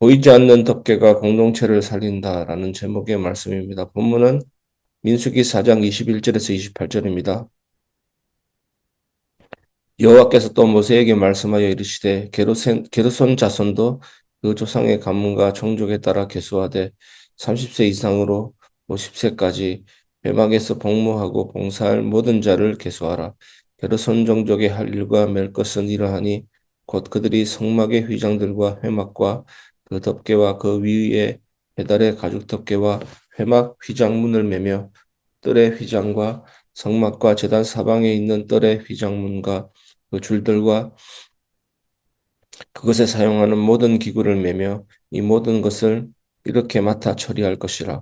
보이지 않는 덮개가 공동체를 살린다라는 제목의 말씀입니다. 본문은 민수기 4장 21절에서 28절입니다. 여호와께서 또 모세에게 말씀하여 이르시되 게르손 자손도 그 조상의 가문과 종족에 따라 계수하되 30세 이상으로 50세까지 회막에서 복무하고 봉사할 모든 자를 계수하라. 게르손 종족의 할 일과 맬 것은 이러하니 곧 그들이 성막의 휘장들과 회막과 그 덮개와 그 위에 배달의 가죽 덮개와 회막 휘장문을 매며 뜰의 휘장과 성막과 제단 사방에 있는 뜰의 휘장문과 그 줄들과 그것에 사용하는 모든 기구를 매며 이 모든 것을 이렇게 맡아 처리할 것이라.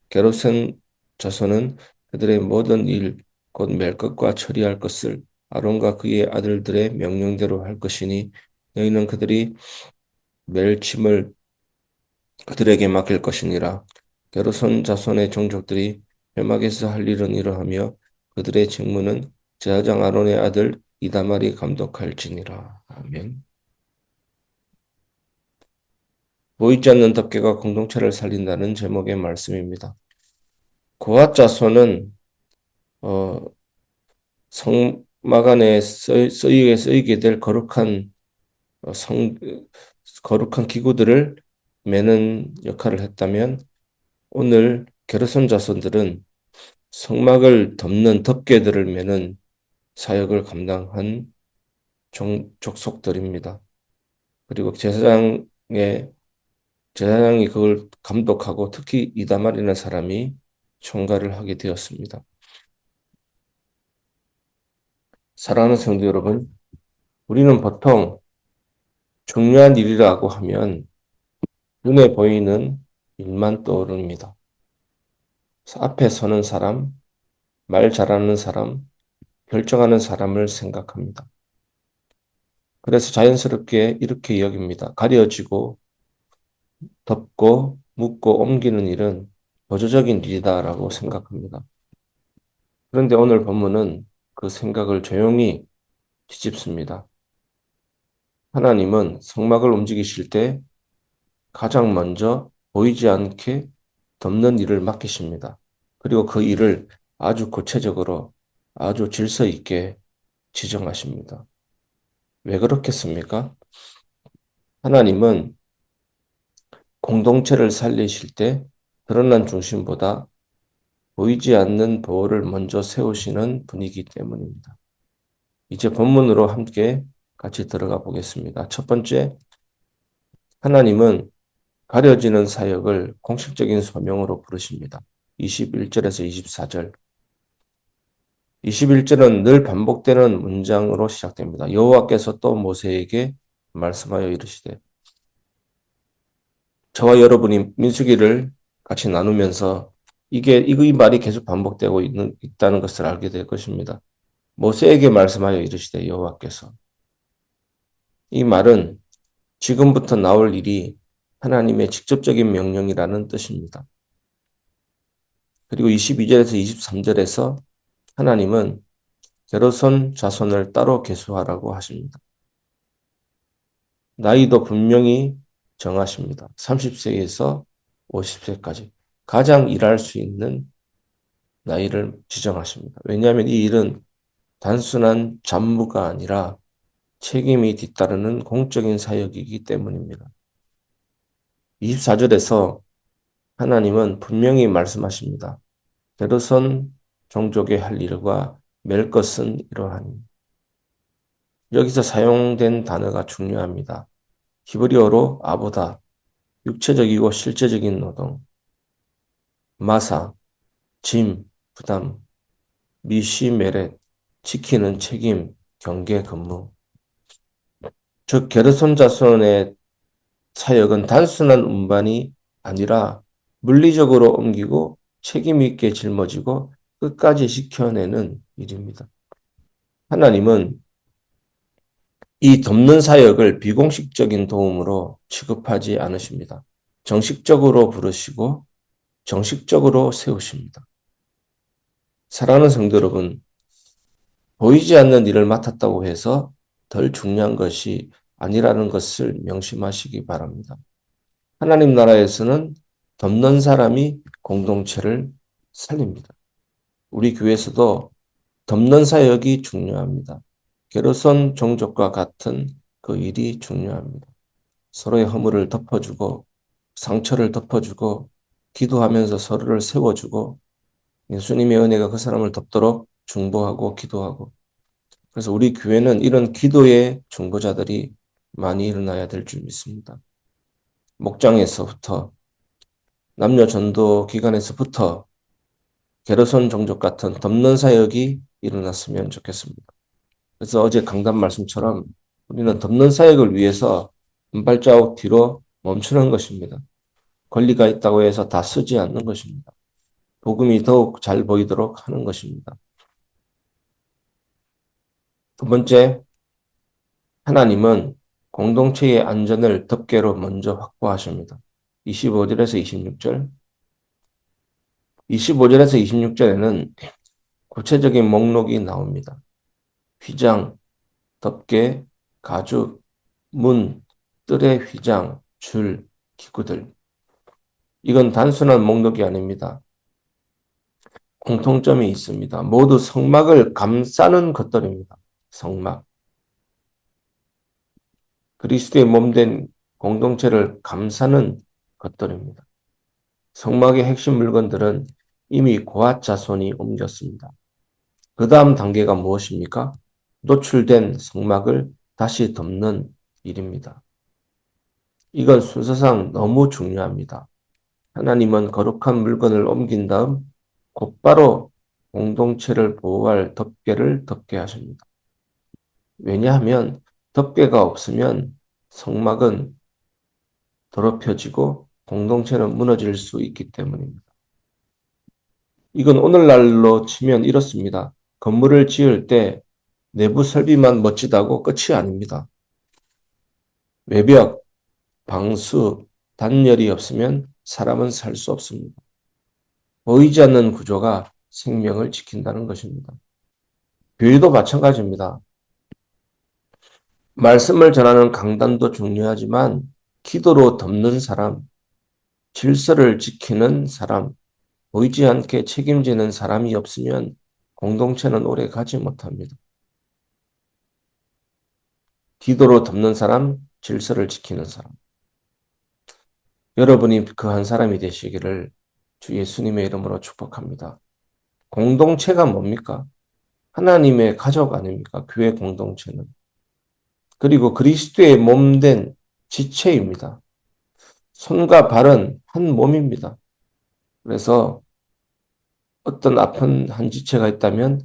게르손 자손은 그들의 모든 일, 곧 맬 것과 처리할 것을 아론과 그의 아들들의 명령대로 할 것이니 너희는 그들이 맬 짐을 그들에게 맡길 것이니라. 게르손 자손의 종족들이 회막에서 할 일은 이러하며 그들의 직무는 제사장 아론의 아들 이다말이 감독할지니라. 아멘. 보이지 않는 덮개가 공동체를 살린다는 제목의 말씀입니다. 고앗 자손은 어, 성막 안에 쓰이게 될 거룩한 기구들을 매는 역할을 했다면 오늘 게르손 자손들은 성막을 덮는 덮개들을 매는 사역을 감당한 족속들입니다. 그리고 제사장이 그걸 감독하고 특히 이다말이라는 사람이 총괄을 하게 되었습니다. 사랑하는 성도 여러분, 우리는 보통 중요한 일이라고 하면 눈에 보이는 일만 떠오릅니다. 앞에 서는 사람, 말 잘하는 사람, 결정하는 사람을 생각합니다. 그래서 자연스럽게 이렇게 여깁니다. 가려지고 덮고 묶고 옮기는 일은 보조적인 일이다라고 생각합니다. 그런데 오늘 본문은 그 생각을 조용히 뒤집습니다. 하나님은 성막을 움직이실 때 가장 먼저 보이지 않게 덮는 일을 맡기십니다. 그리고 그 일을 아주 구체적으로 아주 질서 있게 지정하십니다. 왜 그렇겠습니까? 하나님은 공동체를 살리실 때 드러난 중심보다 보이지 않는 보호를 먼저 세우시는 분이기 때문입니다. 이제 본문으로 함께 같이 들어가 보겠습니다. 첫 번째, 하나님은 가려지는 사역을 공식적인 소명으로 부르십니다. 21절에서 24절. 21절은 늘 반복되는 문장으로 시작됩니다. 여호와께서 또 모세에게 말씀하여 이르시되 저와 여러분이 민수기를 같이 나누면서 이 말이 계속 반복되고 있다는 것을 알게 될 것입니다. 모세에게 말씀하여 이르시되 여호와께서 이 말은 지금부터 나올 일이 하나님의 직접적인 명령이라는 뜻입니다. 그리고 22절에서 23절에서 하나님은 게르손 자손을 따로 계수하라고 하십니다. 나이도 분명히 정하십니다. 30세에서 50세까지 가장 일할 수 있는 나이를 지정하십니다. 왜냐하면 이 일은 단순한 잡무가 아니라 책임이 뒤따르는 공적인 사역이기 때문입니다. 24절에서 하나님은 분명히 말씀하십니다. 게르손 종족의 할 일과 맬 것은 이러하니. 여기서 사용된 단어가 중요합니다. 히브리어로 아보다, 육체적이고 실제적인 노동, 마사, 짐, 부담, 미시메렛, 지키는 책임, 경계 근무. 즉 게르손 자손의 사역은 단순한 운반이 아니라 물리적으로 옮기고 책임 있게 짊어지고 끝까지 지켜내는 일입니다. 하나님은 이 돕는 사역을 비공식적인 도움으로 취급하지 않으십니다. 정식적으로 부르시고 정식적으로 세우십니다. 사랑하는 성도 여러분, 보이지 않는 일을 맡았다고 해서 덜 중요한 것이 아니라는 것을 명심하시기 바랍니다. 하나님 나라에서는 덮는 사람이 공동체를 살립니다. 우리 교회에서도 덮는 사역이 중요합니다. 게르손 종족과 같은 그 일이 중요합니다. 서로의 허물을 덮어주고 상처를 덮어주고 기도하면서 서로를 세워주고 예수님의 은혜가 그 사람을 덮도록 중보하고 기도하고 그래서 우리 교회는 이런 기도의 중보자들이 많이 일어나야 될 줄 믿습니다. 목장에서부터 남녀 전도 기관에서부터 게르손 종족 같은 덮는 사역이 일어났으면 좋겠습니다. 그래서 어제 강단 말씀처럼 우리는 덮는 사역을 위해서 한 발자국 뒤로 멈추는 것입니다. 권리가 있다고 해서 다 쓰지 않는 것입니다. 복음이 더욱 잘 보이도록 하는 것입니다. 두 번째, 하나님은 공동체의 안전을 덮개로 먼저 확보하십니다. 25절에서 26절. 25절에서 26절에는 구체적인 목록이 나옵니다. 휘장, 덮개, 가죽, 문, 뜰의 휘장, 줄, 기구들. 이건 단순한 목록이 아닙니다. 공통점이 있습니다. 모두 성막을 감싸는 것들입니다. 성막. 그리스도의 몸된 공동체를 감싸는 것들입니다. 성막의 핵심 물건들은 이미 고앗 자손이 옮겼습니다. 그 다음 단계가 무엇입니까? 노출된 성막을 다시 덮는 일입니다. 이건 순서상 너무 중요합니다. 하나님은 거룩한 물건을 옮긴 다음 곧바로 공동체를 보호할 덮개를 덮게 하십니다. 왜냐하면 덮개가 없으면 성막은 더럽혀지고 공동체는 무너질 수 있기 때문입니다. 이건 오늘날로 치면 이렇습니다. 건물을 지을 때 내부 설비만 멋지다고 끝이 아닙니다. 외벽, 방수, 단열이 없으면 사람은 살 수 없습니다. 보이지 않는 구조가 생명을 지킨다는 것입니다. 교회도 마찬가지입니다. 말씀을 전하는 강단도 중요하지만 기도로 덮는 사람, 질서를 지키는 사람, 보이지 않게 책임지는 사람이 없으면 공동체는 오래 가지 못합니다. 기도로 덮는 사람, 질서를 지키는 사람. 여러분이 그 한 사람이 되시기를 주 예수님의 이름으로 축복합니다. 공동체가 뭡니까? 하나님의 가족 아닙니까? 교회 공동체는. 그리고 그리스도의 몸된 지체입니다. 손과 발은 한 몸입니다. 그래서 어떤 아픈 한 지체가 있다면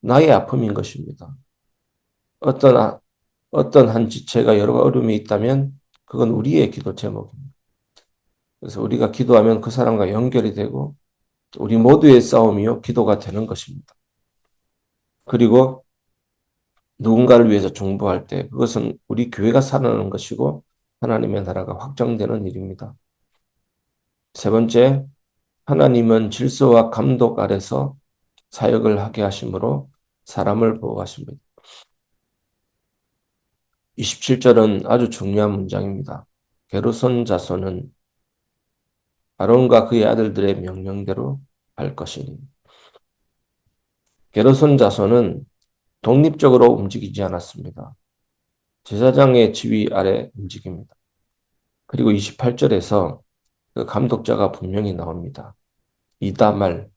나의 아픔인 것입니다. 어떤 한 지체가 여러 어려움이 있다면 그건 우리의 기도 제목입니다. 그래서 우리가 기도하면 그 사람과 연결이 되고 우리 모두의 싸움이요 기도가 되는 것입니다. 그리고 누군가를 위해서 중보할 때 그것은 우리 교회가 살아나는 것이고 하나님의 나라가 확장되는 일입니다. 세 번째, 하나님은 질서와 감독 아래서 사역을 하게 하심으로 사람을 보호하십니다. 27절은 아주 중요한 문장입니다. 게르손 자손은 아론과 그의 아들들의 명령대로 할 것이니. 게르손 자손은 독립적으로 움직이지 않았습니다. 제사장의 지휘 아래 움직입니다. 그리고 28절에서 그 감독자가 분명히 나옵니다. 이다말.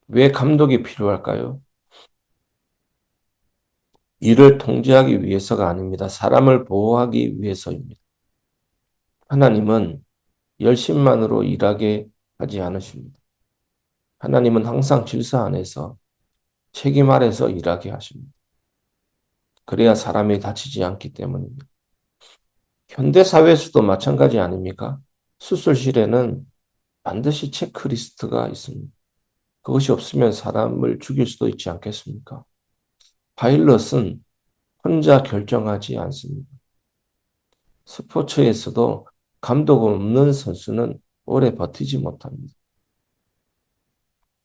왜 감독이 필요할까요? 일을 통제하기 위해서가 아닙니다. 사람을 보호하기 위해서입니다. 하나님은 열심만으로 일하게 하지 않으십니다. 하나님은 항상 질서 안에서 책임 아래서 일하게 하십니다. 그래야 사람이 다치지 않기 때문입니다. 현대 사회에서도 마찬가지 아닙니까? 수술실에는 반드시 체크리스트가 있습니다. 그것이 없으면 사람을 죽일 수도 있지 않겠습니까? 파일럿은 혼자 결정하지 않습니다. 스포츠에서도 감독 없는 선수는 오래 버티지 못합니다.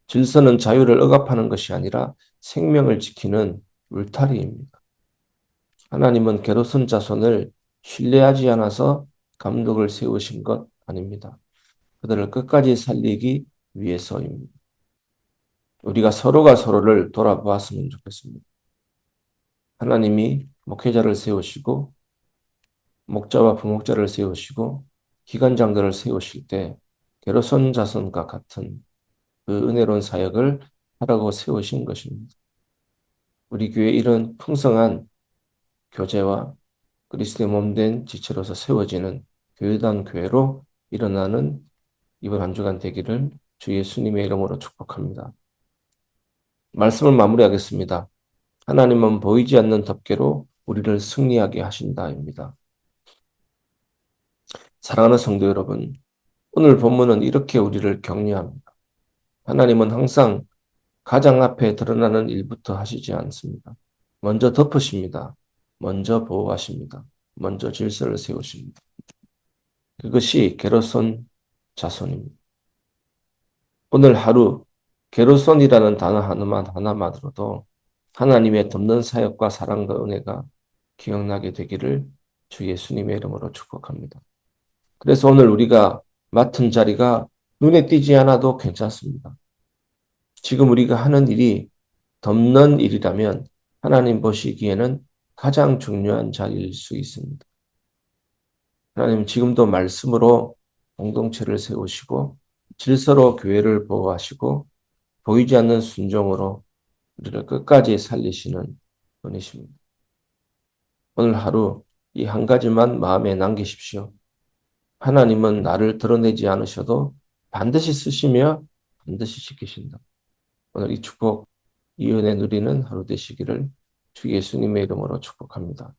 질서는 자유를 억압하는 것이 아니라 생명을 지키는 울타리입니다. 하나님은 게르손 자손을 신뢰하지 않아서 감독을 세우신 것 아닙니다. 그들을 끝까지 살리기 위해서입니다. 우리가 서로가 서로를 돌아보았으면 좋겠습니다. 하나님이 목회자를 세우시고 목자와 부목자를 세우시고 기관장들을 세우실 때 게르손 자손과 같은 그 은혜로운 사역을 하라고 세우신 것입니다. 우리 교회 이런 풍성한 교제와 그리스도의 몸된 지체로서 세워지는 교회단 교회로 일어나는 이번 한 주간 되기를 주 예수님의 이름으로 축복합니다. 말씀을 마무리하겠습니다. 하나님은 보이지 않는 덮개로 우리를 승리하게 하신다입니다. 사랑하는 성도 여러분, 오늘 본문은 이렇게 우리를 격려합니다. 하나님은 항상 가장 앞에 드러나는 일부터 하시지 않습니다. 먼저 덮으십니다. 먼저 보호하십니다. 먼저 질서를 세우십니다. 그것이 게르손 자손입니다. 오늘 하루 게르손이라는 단어 하나만으로도 하나님의 덮는 사역과 사랑과 은혜가 기억나게 되기를 주 예수님의 이름으로 축복합니다. 그래서 오늘 우리가 맡은 자리가 눈에 띄지 않아도 괜찮습니다. 지금 우리가 하는 일이 덮는 일이라면 하나님 보시기에는 가장 중요한 자리일 수 있습니다. 하나님 지금도 말씀으로 공동체를 세우시고 질서로 교회를 보호하시고 보이지 않는 순종으로 우리를 끝까지 살리시는 분이십니다. 오늘 하루 이 한 가지만 마음에 남기십시오. 하나님은 나를 드러내지 않으셔도 반드시 쓰시며 반드시 지키신다. 오늘 이 축복, 이 은혜 누리는 하루 되시기를 주 예수님의 이름으로 축복합니다.